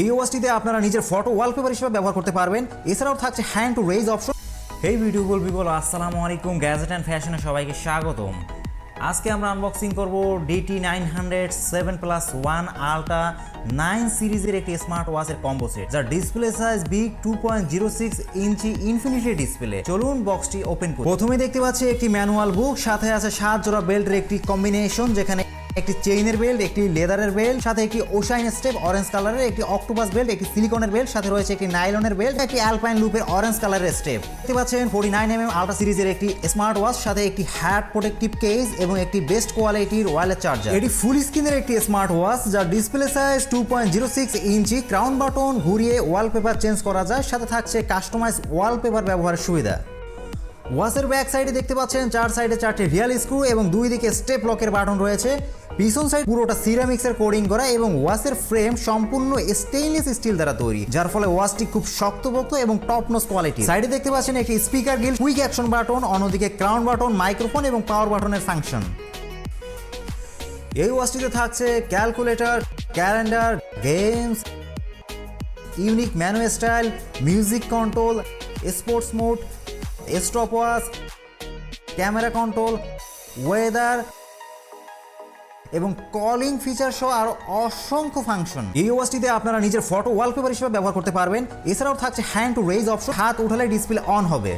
এই ওয়াচটিতে আপনারা নিজের ফটো ওয়ালপেপার হিসেবে ব্যবহার করতে পারবেন। এছাড়াও থাকছে hand to raise option. Hey beautiful people, আসসালামু আলাইকুম। গ্যাজেট অ্যান্ড ফ্যাশনে সবাইকে স্বাগতম। আজকে আমরা আনবক্সিং করব DT900 7+1 Ultra 9 সিরিজের একটি স্মার্ট ওয়াচের কম্বো সেট, যার ডিসপ্লে সাইজ বিগ 2.06 ইঞ্চি ইনফিনিটি ডিসপ্লে। চলুন বক্সটি ওপেন করি। প্রথমে দেখতে পাচ্ছি একটি ম্যানুয়াল বুক, সাথে আছে 7 জোড়া বেল্টের একটি কম্বিনেশন, যেখানে একটি চেইনের বেল্ট, একটি লেদারের বেল্ট, সাথে একটি ওশাইন স্টেপ অরেঞ্জ কালারের, একটি অক্টোপাস বেল্ট, একটি সিলিকনের বেল্ট, সাথে রয়েছে একটি নাইলনের বেল্ট, একটি অ্যালপাইন লুপের অরেঞ্জ কালারের স্টেপ। দেখতে পাচ্ছেন 49mm আলট্রা সিরিজের একটি স্মার্ট ওয়াচ, সাথে একটি হ্যাড প্রোটেক্টিভ কেস এবং একটি বেস্ট কোয়ালিটির ওয়্যারলেস চার্জার। এটি ফুল স্ক্রিনের একটি স্মার্ট ওয়াচ, যার ডিসপ্লে সাইজ 2.06 ইঞ্চি। ক্রাউন বাটন ঘুরিয়ে ওয়ালপেপার চেঞ্জ করা যায়, সাথে থাকছে কাস্টমাইজ ওয়ালপেপার ব্যবহারের সুবিধা। ওয়াচের ব্যাক সাইডে দেখতে পাচ্ছেন 4 সাইডে 4টি রিয়াল স্ক্রু এবং 2 দিকে স্টেপ লকের বাটন রয়েছে। পিছন সাইড পুরোটা সিরামিক্সের কোডিং করা এবং ওয়াচের ফ্রেম সম্পূর্ণ স্টেইনলেস স্টিল দ্বারা তৈরি, যার ফলে ওয়াচটি খুব শক্তপোক্ত এবং টপ নচ কোয়ালিটি। সাইডে দেখতে পাচ্ছেন একটি speaker grill, quick action button, অন্যদিকে ক্রাউন বাটন, মাইক্রোফোন এবং পাওয়ার বাটনের ফাংশন। এই ওয়াচটিতে থাকছে calculator, calendar, games, unique menu style, music control, sports mode, stopwatch, camera control, weather এবং কলিং ফিচার সহ আরো অসংখ্য ফাংশন। এই ওয়াচটিতে আপনারা নিজের ফটো ওয়ালপেপার হিসেবে ব্যবহার করতে পারবেন। এছাড়াও থাকছে হ্যান্ড টু রেজ অপশন, হাত উঠালে ডিসপ্লে অন হবে।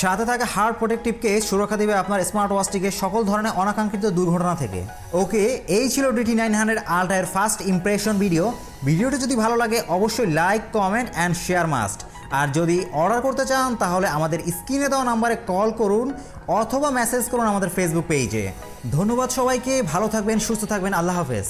সাথে থাকা হার্ড প্রোটেক্টিভ কেস সুরক্ষা দেবে আপনার স্মার্ট ওয়াচটিকে সকল ধরনের অনাকাঙ্ক্ষিত দুর্ঘটনা থেকে। ওকে, এই ছিল DT900 Ultra এর ফার্স্ট ইমপ্রেশন ভিডিও। ভিডিওটি যদি ভালো লাগে অবশ্যই like, comment and share must. আর যদি অর্ডার করতে চান তাহলে আমাদের স্ক্রিনে দেওয়া নাম্বারে কল করুন অথবা মেসেজ করুন আমাদের ফেসবুক পেজে। ধন্যবাদ সবাইকে, ভালো থাকবেন, সুস্থ থাকবেন, আল্লাহ হাফেজ।